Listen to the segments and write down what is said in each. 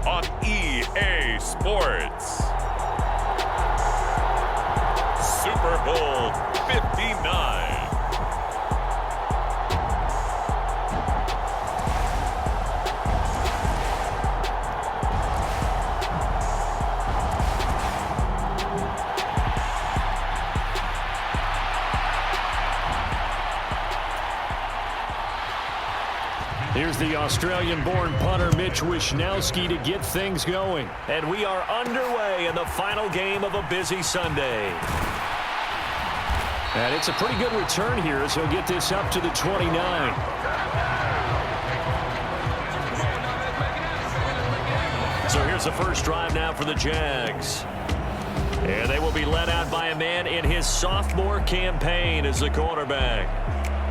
on EA Sports. Super Bowl 59. Here's the Australian-born punter Mitch Wishnowsky to get things going. And we are underway in the final game of a busy Sunday. And it's a pretty good return here as he'll get this up to the 29. So here's the first drive now for the Jags. And they will be led out by a man in his sophomore campaign as the quarterback.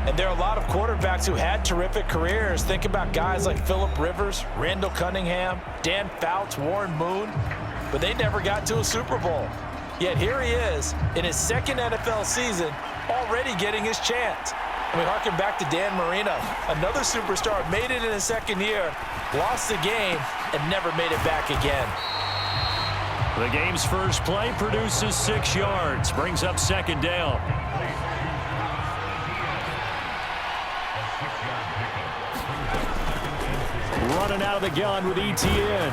And there are a lot of quarterbacks who had terrific careers. Think about guys like Phillip Rivers, Randall Cunningham, Dan Fouts, Warren Moon. But they never got to a Super Bowl. Yet here he is in his second NFL season, already getting his chance. And we harken back to Dan Marino, another superstar, made it in his second year, lost the game, and never made it back again. The game's first play produces 6 yards, brings up second down. Running out of the gun with Etienne.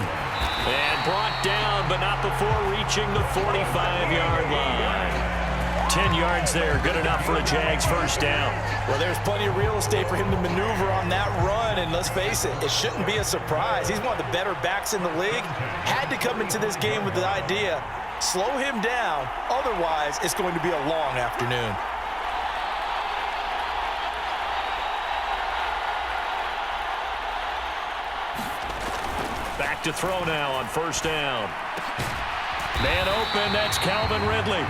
And brought down, but not before reaching the 45-yard line. 10 yards there, good enough for a Jags first down. Well, there's plenty of real estate for him to maneuver on that run, and let's face it, it shouldn't be a surprise. He's one of the better backs in the league. Had to come into this game with the idea, slow him down, otherwise it's going to be a long afternoon. Back to throw now on first down. Man open, that's Calvin Ridley.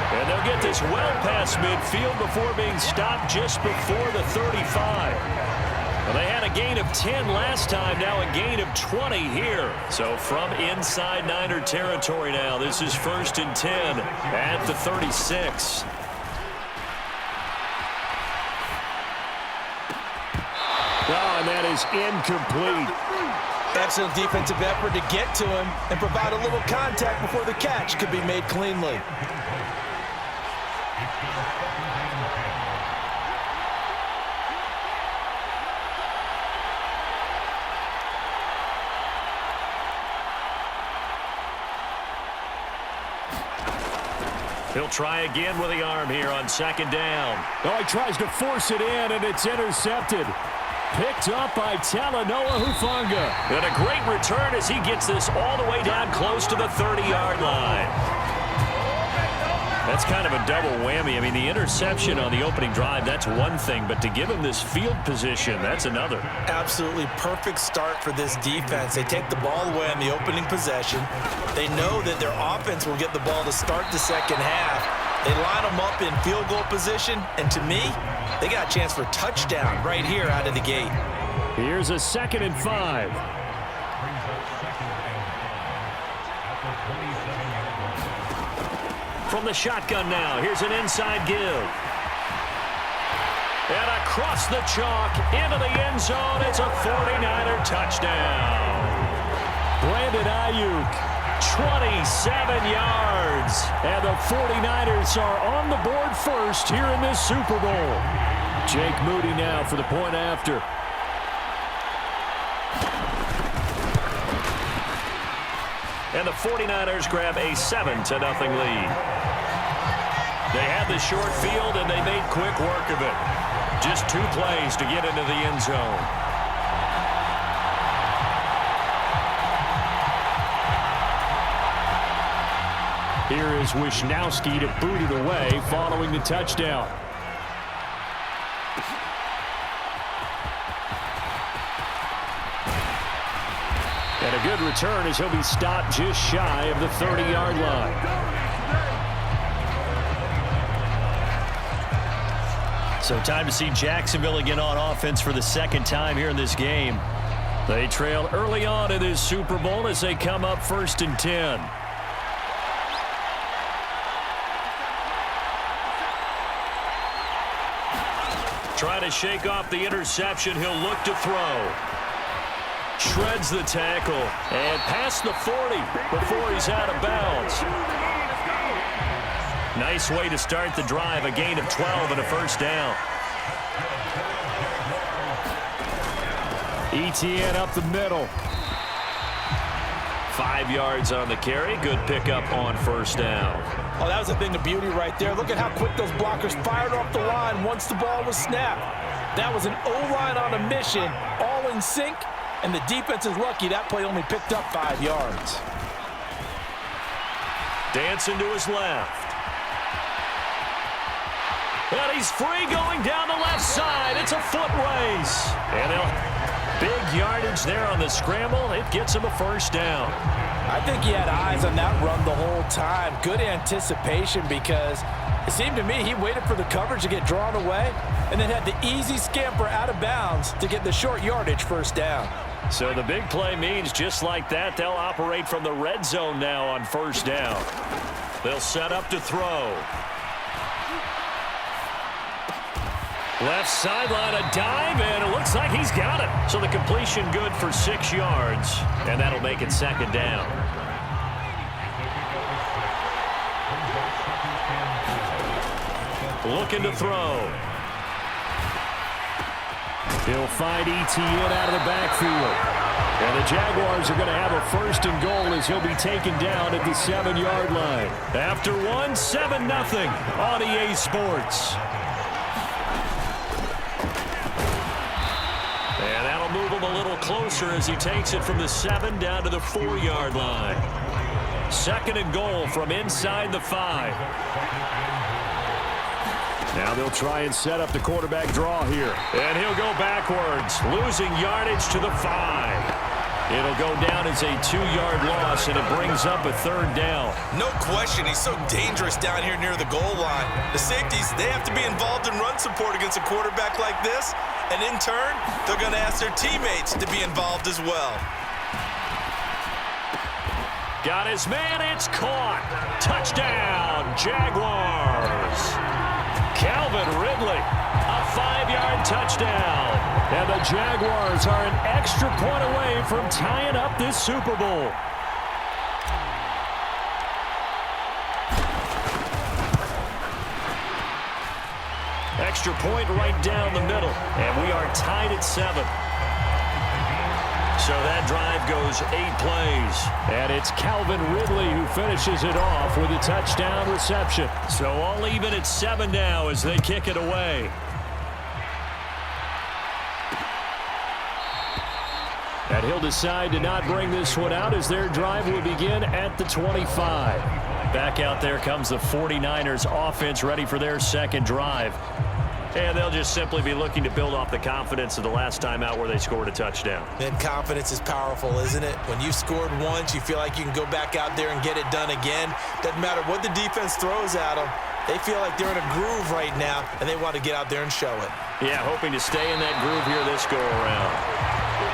And they'll get this well past midfield before being stopped just before the 35. Well, they had a gain of 10 last time, now a gain of 20 here. So from inside Niner territory now, this is 1st and 10 at the 36. Oh, and that is incomplete. Excellent defensive effort to get to him and provide a little contact before the catch could be made cleanly. He'll try again with the arm here on second down. Oh, he tries to force it in, and it's intercepted. Picked up by Talanoa Hufanga. And a great return as he gets this all the way down close to the 30-yard line. That's kind of a double whammy. I mean, the interception on the opening drive, that's one thing, but to give him this field position, that's another. Absolutely perfect start for this defense. They take the ball away on the opening possession. They know that their offense will get the ball to start the second half. They line them up in field goal position, and to me, they got a chance for a touchdown right here out of the gate. Here's a 2nd and 5. From the shotgun now, here's an inside give. And across the chalk, into the end zone, it's a 49er touchdown. Brandon Ayuk. 27 yards. And the 49ers are on the board first here in this Super Bowl. Jake Moody now for the point after. And the 49ers grab a 7-0 lead. They had the short field, and they made quick work of it. Just 2 plays to get into the end zone. Here is Wishnowsky to boot it away following the touchdown. And a good return as he'll be stopped just shy of the 30-yard line. So time to see Jacksonville again on offense for the second time here in this game. They trail early on in this Super Bowl as they come up 1st and 10. Try to shake off the interception. He'll look to throw. Shreds the tackle and past the 40 before he's out of bounds. Nice way to start the drive, a gain of 12 and a first down. ETN up the middle. 5 yards on the carry. Good pickup on first down. Oh, that was a thing of beauty right there. Look at how quick those blockers fired off the line once the ball was snapped. That was an O-line on a mission, all in sync, and the defense is lucky that play only picked up 5 yards. Dancing to his left. And he's free going down the left side. It's a foot race. And big yardage there on the scramble. It gets him a first down. I think he had eyes on that run the whole time. Good anticipation because it seemed to me he waited for the coverage to get drawn away and then had the easy scamper out of bounds to get the short yardage first down. So the big play means just like that, they'll operate from the red zone now on first down. They'll set up to throw. Left sideline, a dive, and it looks like he's got it. So the completion good for 6 yards, and that'll make it second down. Looking to throw. He'll find ETN out of the backfield. And the Jaguars are going to have a first and goal as he'll be taken down at the 7-yard line. After one, 7-0 on EA Sports. And that'll move him a little closer as he takes it from the 7 down to the 4-yard line. Second and goal from inside the 5. Now they'll try and set up the quarterback draw here. And he'll go backwards, losing yardage to the 5. It'll go down as a 2-yard loss, and it brings up a third down. No question, he's so dangerous down here near the goal line. The safeties, they have to be involved in run support against a quarterback like this. And in turn, they're going to ask their teammates to be involved as well. Got his man, it's caught. Touchdown, Jaguars. Calvin Ridley, a 5-yard touchdown. And the Jaguars are an extra point away from tying up this Super Bowl. Extra point right down the middle, and we are tied at 7. So that drive goes 8 plays. And it's Calvin Ridley who finishes it off with a touchdown reception. So all even at 7 now as they kick it away. And he'll decide to not bring this one out as their drive will begin at the 25. Back out there comes the 49ers offense ready for their second drive. And they'll just simply be looking to build off the confidence of the last time out where they scored a touchdown. And confidence is powerful, isn't it? When you scored once, you feel like you can go back out there and get it done again. Doesn't matter what the defense throws at them. They feel like they're in a groove right now, and they want to get out there and show it. Yeah, hoping to stay in that groove here this go-around.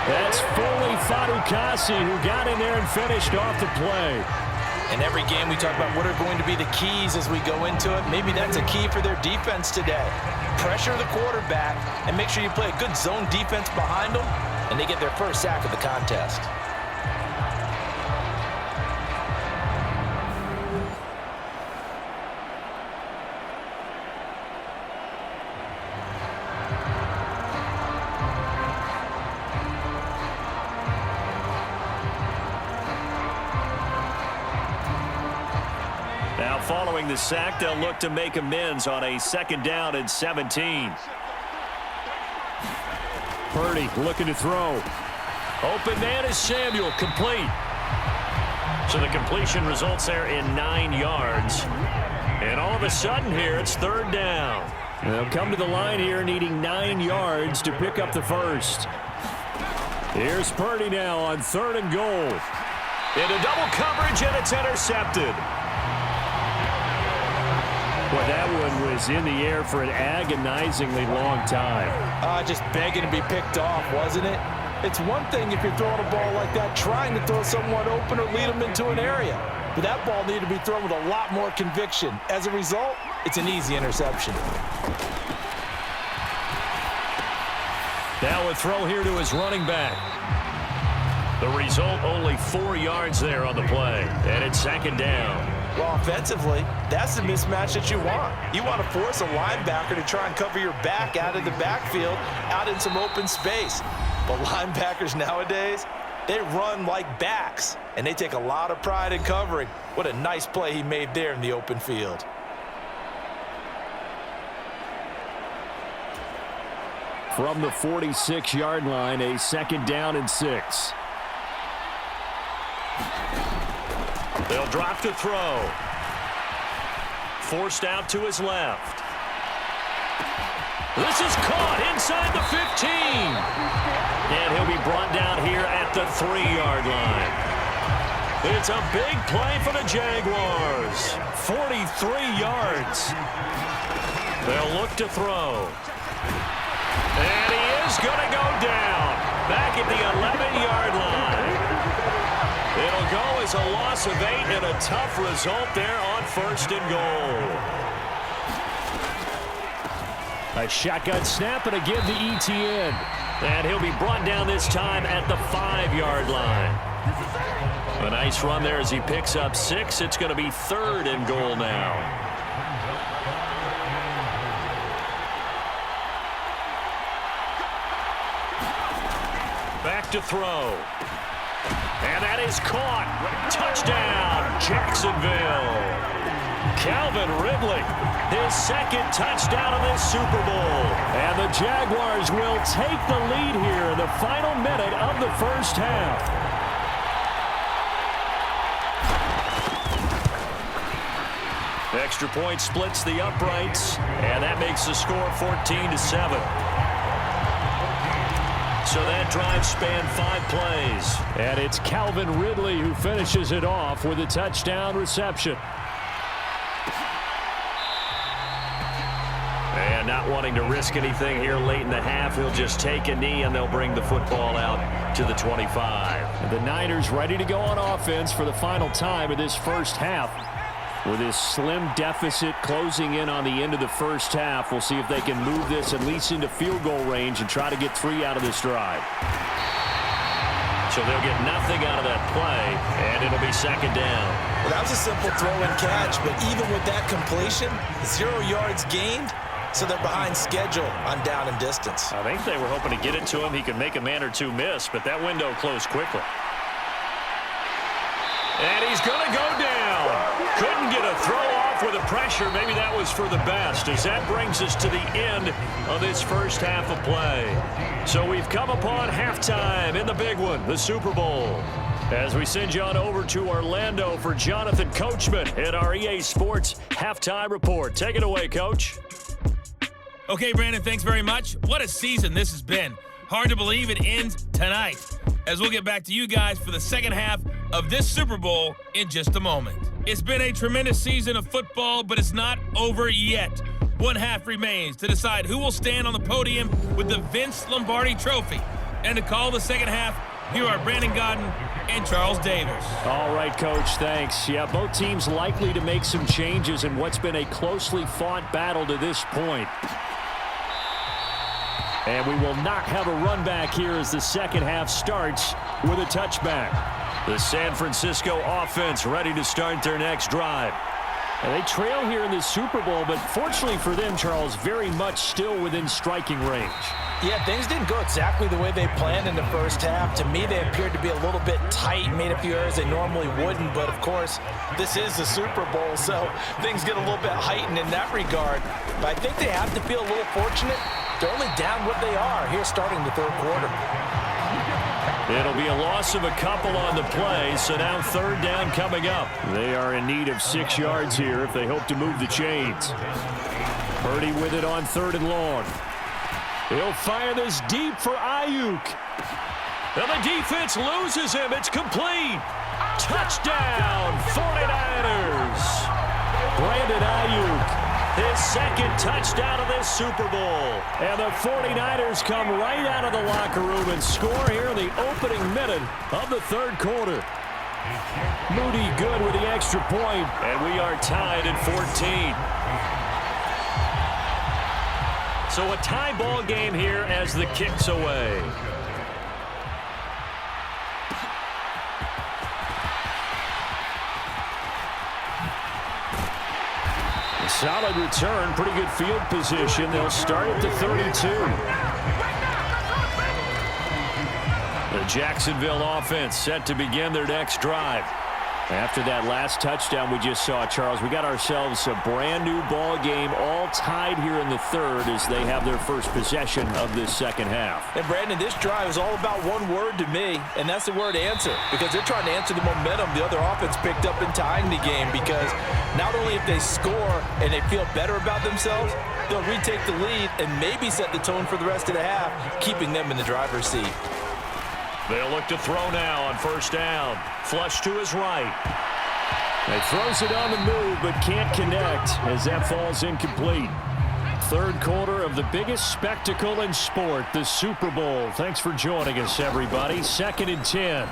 That's Foley Fadukasi who got in there and finished off the play. In every game we talk about what are going to be the keys as we go into it. Maybe that's a key for their defense today. Pressure the quarterback and make sure you play a good zone defense behind them, and they get their first sack of the contest. Now following the sack, they'll look to make amends on a 2nd down and 17. Purdy looking to throw. Open man is Samuel, complete. So the completion results there in 9 yards. And all of a sudden here, it's 3rd down. They'll come to the line here needing 9 yards to pick up the first. Here's Purdy now on 3rd and goal. Into double coverage, and it's intercepted. Well, that one was in the air for an agonizingly long time. Just begging to be picked off, wasn't it? It's one thing if you're throwing a ball like that, trying to throw someone open or lead them into an area. But that ball needed to be thrown with a lot more conviction. As a result, it's an easy interception. Now a throw here to his running back. The result, only 4 yards there on the play. And it's second down. Well, offensively, that's the mismatch that you want. You want to force a linebacker to try and cover your back out of the backfield, out in some open space. But linebackers nowadays, they run like backs, and they take a lot of pride in covering. What a nice play he made there in the open field. From the 46-yard line, a second down and 6. They'll drop to throw. Forced out to his left. This is caught inside the 15. And he'll be brought down here at the 3-yard line. It's a big play for the Jaguars. 43 yards. They'll look to throw. And he is going to go down. Back at the 11-yard line. It'll go as a loss of 8 and a tough result there on 1st and goal. A shotgun snap and a give to ETN. And he'll be brought down this time at the 5-yard line. A nice run there as he picks up 6. It's going to be 3rd and goal now. Back to throw. And that is caught. Touchdown, Jacksonville. Calvin Ridley, his 2nd touchdown of this Super Bowl. And the Jaguars will take the lead here in the final minute of the first half. Extra point splits the uprights, and that makes the score 14-7. So that drive spanned 5 plays. And it's Calvin Ridley who finishes it off with a touchdown reception. And not wanting to risk anything here late in the half, he'll just take a knee and they'll bring the football out to the 25. The Niners ready to go on offense for the final time of this first half. With this slim deficit closing in on the end of the first half, we'll see if they can move this at least into field goal range and try to get 3 out of this drive. So they'll get nothing out of that play, and it'll be second down. Well, that was a simple throw and catch, but even with that completion, 0 yards gained, so they're behind schedule on down and distance. I think they were hoping to get it to him. He could make a man or two miss, but that window closed quickly. And he's going to go down. Couldn't get a throw off with the pressure. Maybe that was for the best, as that brings us to the end of this first half of play. So we've come upon halftime in the big one, the Super Bowl. As we send you on over to Orlando for Jonathan Coachman in our EA Sports Halftime Report. Take it away, Coach. Okay, Brandon, thanks very much. What a season this has been. Hard to believe it ends tonight, as we'll get back to you guys for the second half of this Super Bowl in just a moment. It's been a tremendous season of football, but it's not over yet. One half remains to decide who will stand on the podium with the Vince Lombardi Trophy. And to call the second half, here are Brandon Godden and Charles Davis. All right, Coach, thanks. Yeah, both teams likely to make some changes in what's been a closely fought battle to this point. And we will not have a run back here as the second half starts with a touchback. The San Francisco offense ready to start their next drive. And they trail here in the Super Bowl, but fortunately for them, Charles, very much still within striking range. Yeah, things didn't go exactly the way they planned in the first half. To me, they appeared to be a little bit tight, made a few errors they normally wouldn't. But, of course, this is the Super Bowl, so things get a little bit heightened in that regard. But I think they have to feel a little fortunate. They're only down what they are here starting the third quarter. It'll be a loss of a couple on the play, so now third down coming up. They are in need of 6 yards here if they hope to move the chains. Purdy with it on 3rd and long. He'll fire this deep for Ayuk. And the defense loses him. It's complete. Touchdown, 49ers. Brandon Ayuk. His second touchdown of this Super Bowl. And the 49ers come right out of the locker room and score here in the opening minute of the third quarter. Moody good with the extra point, and we are tied at 14. So a tie ball game here as the kick's away. Solid return, pretty good field position. They'll start at the 32. The Jacksonville offense set to begin their next drive. After that last touchdown we just saw, Charles, we got ourselves a brand new ball game, all tied here in the third as they have their first possession of this second half. And Brandon, this drive is all about one word to me, and that's the word answer, because they're trying to answer the momentum the other offense picked up in tying the game, because not only if they score and they feel better about themselves, they'll retake the lead and maybe set the tone for the rest of the half, keeping them in the driver's seat. They'll look to throw now on first down. Flush to his right. He throws it on the move but can't connect as that falls incomplete. Third quarter of the biggest spectacle in sport, the Super Bowl. Thanks for joining us, everybody. 2nd and 10.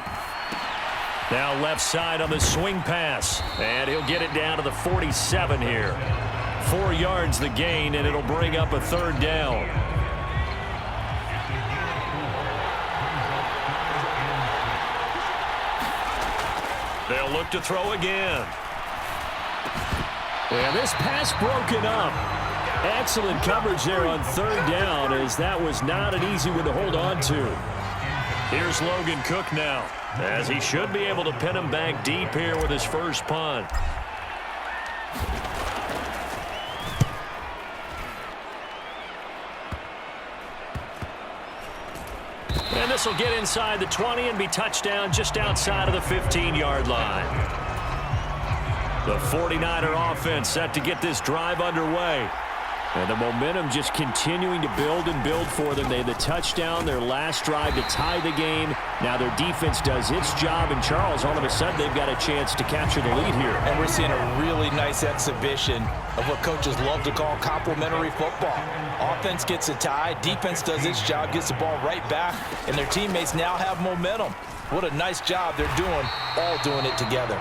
Now left side on the swing pass. And he'll get it down to the 47 here. 4 yards the gain, and it'll bring up a third down. They'll look to throw again. And this pass broken up. Excellent coverage there on third down, as that was not an easy one to hold on to. Here's Logan Cook now, as he should be able to pin him back deep here with his first punt. And this will get inside the 20 and be touchdown just outside of the 15-yard line. The 49er offense set to get this drive underway. And the momentum just continuing to build and build for them. They had the touchdown, their last drive to tie the game. Now their defense does its job, and Charles, all of a sudden, they've got a chance to capture the lead here. And we're seeing a really nice exhibition of what coaches love to call complementary football. Offense gets a tie, defense does its job, gets the ball right back, and their teammates now have momentum. What a nice job they're doing, all doing it together.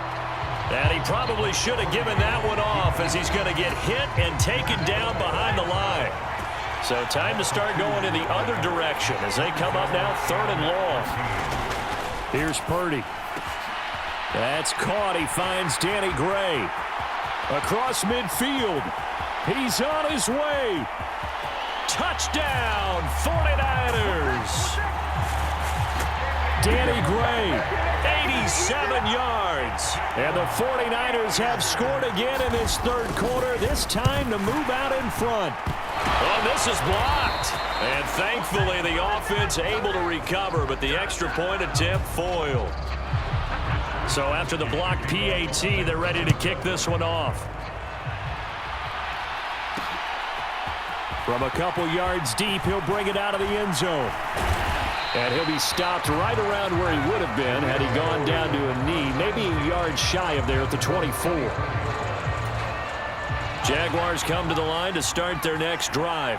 And he probably should have given that one off, as he's going to get hit and taken down behind the line. So time to start going in the other direction as they come up now 3rd and long. Here's Purdy. That's caught. He finds Danny Gray. Across midfield. He's on his way. Touchdown, 49ers. Danny Gray, 87 yards. And the 49ers have scored again in this third quarter, this time to move out in front. Oh, this is blocked. And thankfully, the offense able to recover, but the extra point attempt foiled. So after the blocked PAT, they're ready to kick this one off. From a couple yards deep, he'll bring it out of the end zone. And he'll be stopped right around where he would have been had he gone down to a knee, maybe a yard shy of there at the 24. Jaguars come to the line to start their next drive.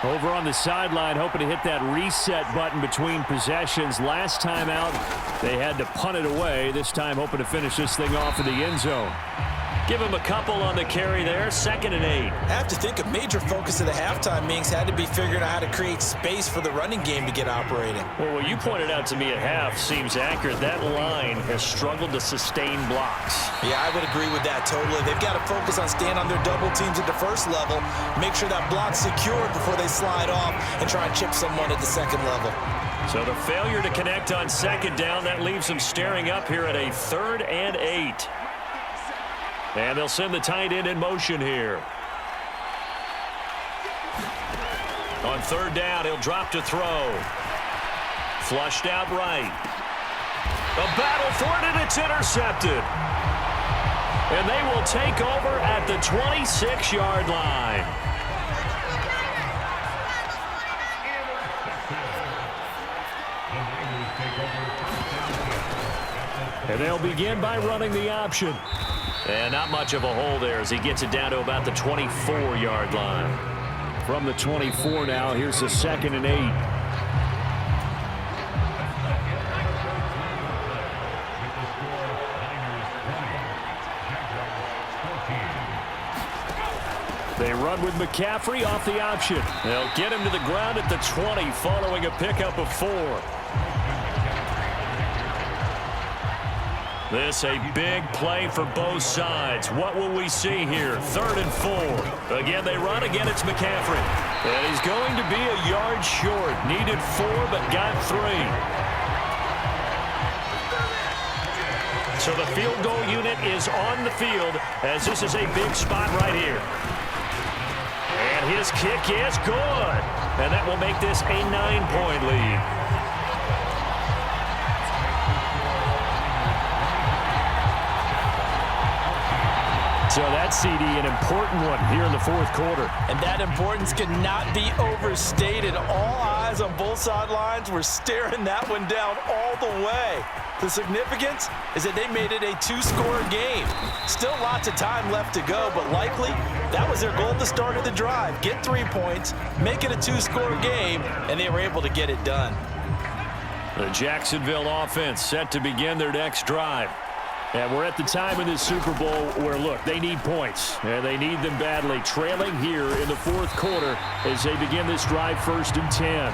Over on the sideline, hoping to hit that reset button between possessions. Last time out, they had to punt it away. This time, hoping to finish this thing off in the end zone. Give him a couple on the carry there, 2nd and 8. I have to think a major focus of the halftime meetings had to be figuring out how to create space for the running game to get operating. Well, what you pointed out to me at half seems accurate. That line has struggled to sustain blocks. Yeah, I would agree with that totally. They've got to focus on staying on their double teams at the first level, make sure that block's secured before they slide off, and try and chip someone at the second level. So the failure to connect on second down, that leaves them staring up here at a 3rd and 8. And they'll send the tight end in motion here. On 3rd down, he'll drop to throw. Flushed out right. A battle for it, and it's intercepted. And they will take over at the 26-yard line. And they'll begin by running the option. And not much of a hole there as he gets it down to about the 24-yard line. From the 24 now, here's the 2nd and 8. They run with McCaffrey off the option. They'll get him to the ground at the 20 following a pickup of 4. This a big play for both sides. What will we see here? 3rd and 4. Again, they run. Again, it's McCaffrey. And he's going to be a yard short. Needed 4, but got 3. So the field goal unit is on the field as this is a big spot right here. And his kick is good. And that will make this a 9-point lead. So that CD, an important one here in the 4th quarter. And that importance cannot be overstated. All eyes on both sidelines were staring that one down all the way. The significance is that they made it a 2-score game. Still lots of time left to go, but likely that was their goal at the start of the drive. Get 3 points, make it a 2-score game, and they were able to get it done. The Jacksonville offense set to begin their next drive. And we're at the time in this Super Bowl where, look, they need points. And they need them badly. Trailing here in the 4th quarter as they begin this drive 1st and 10.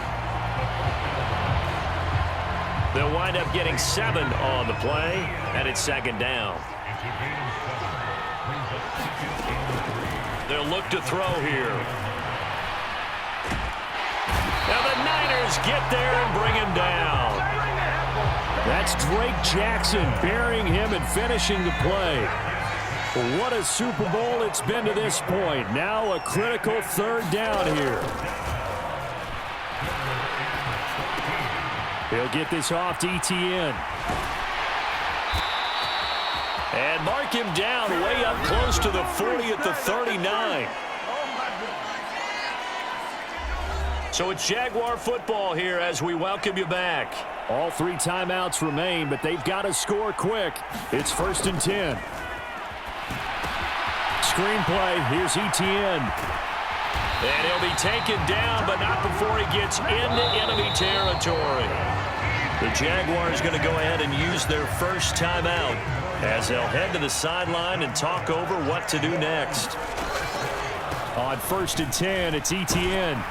They'll wind up getting 7 on the play, and it's 2nd down. They'll look to throw here. Now the Niners get there and bring him down. That's Drake Jackson burying him and finishing the play. What a Super Bowl it's been to this point. Now a critical 3rd down here. He'll get this off to ETN. And mark him down way up close to the 40 at the 39. So it's Jaguar football here as we welcome you back. All 3 timeouts remain, but they've got to score quick. It's 1st and 10. Screenplay, here's ETN. And he'll be taken down, but not before he gets into enemy territory. The Jaguars going to go ahead and use their first timeout as they'll head to the sideline and talk over what to do next. On 1st and 10, it's ETN.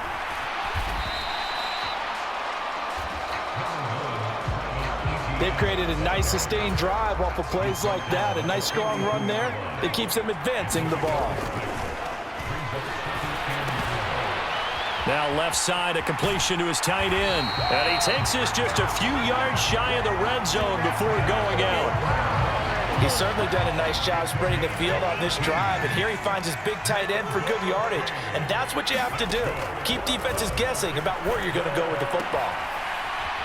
They've created a nice sustained drive off of plays like that. A nice strong run there that keeps them advancing the ball. Now left side, a completion to his tight end. And he takes this just a few yards shy of the red zone before going out. He's certainly done a nice job spreading the field on this drive. And here he finds his big tight end for good yardage. And that's what you have to do. Keep defenses guessing about where you're going to go with the football.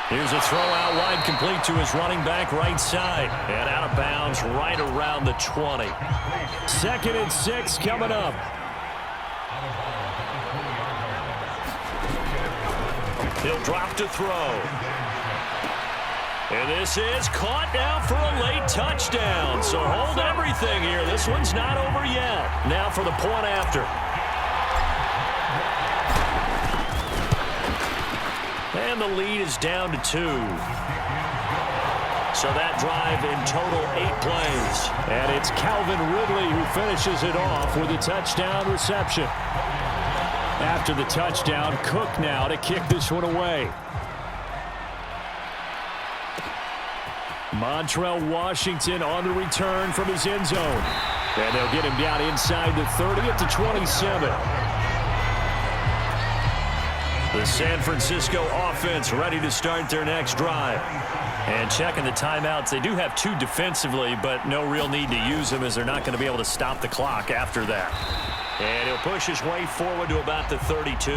Here's a throw out wide, complete to his running back right side. And out of bounds right around the 20. 2nd and 6 coming up. He'll drop to throw. And this is caught now for a late touchdown. So hold everything here. This one's not over yet. Now for the point after. And the lead is down to 2. So that drive in total 8 plays. And it's Calvin Ridley who finishes it off with a touchdown reception. After the touchdown, Cook now to kick this one away. Montrell Washington on the return from his end zone. And they'll get him down inside the 30 at the 27. The San Francisco offense ready to start their next drive. And checking the timeouts, they do have 2 defensively, but no real need to use them as they're not going to be able to stop the clock after that. And he'll push his way forward to about the 32.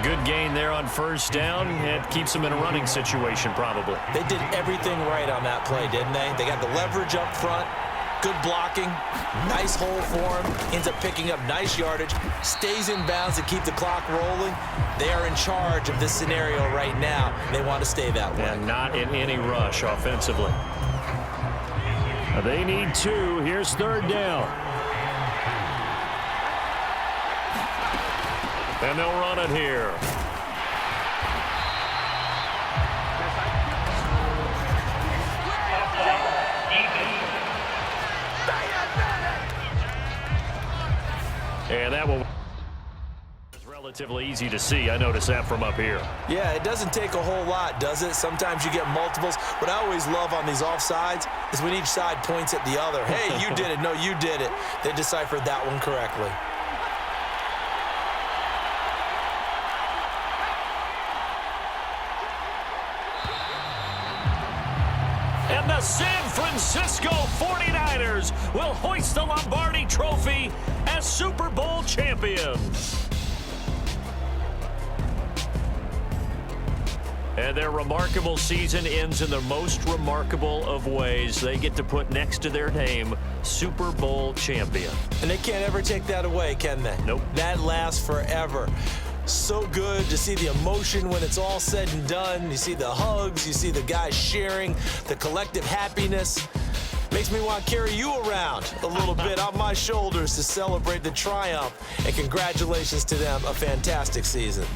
Good gain there on 1st down. It keeps them in a running situation probably. They did everything right on that play, didn't they? They got the leverage up front. Good blocking, nice hole for him, ends up picking up nice yardage, stays in bounds to keep the clock rolling. They are in charge of this scenario right now. They want to stay that way. And not in any rush offensively. They need 2. Here's 3rd down. And they'll run it here. And that will Relatively easy to see. I notice that from up here. Yeah, it doesn't take a whole lot, does it? Sometimes you get multiples. What I always love on these offsides is when each side points at the other. Hey, you did it. No, you did it. They deciphered that one correctly. And the San Francisco 49ers will hoist the Lombardi Trophy as Super Bowl champions. And their remarkable season ends in the most remarkable of ways. They get to put next to their name, Super Bowl champion. And they can't ever take that away, can they? Nope. That lasts forever. So good to see the emotion when it's all said and done. You see the hugs, you see the guys sharing, the collective happiness. Makes me want to carry you around a little bit on my shoulders to celebrate the triumph. And congratulations to them, a fantastic season.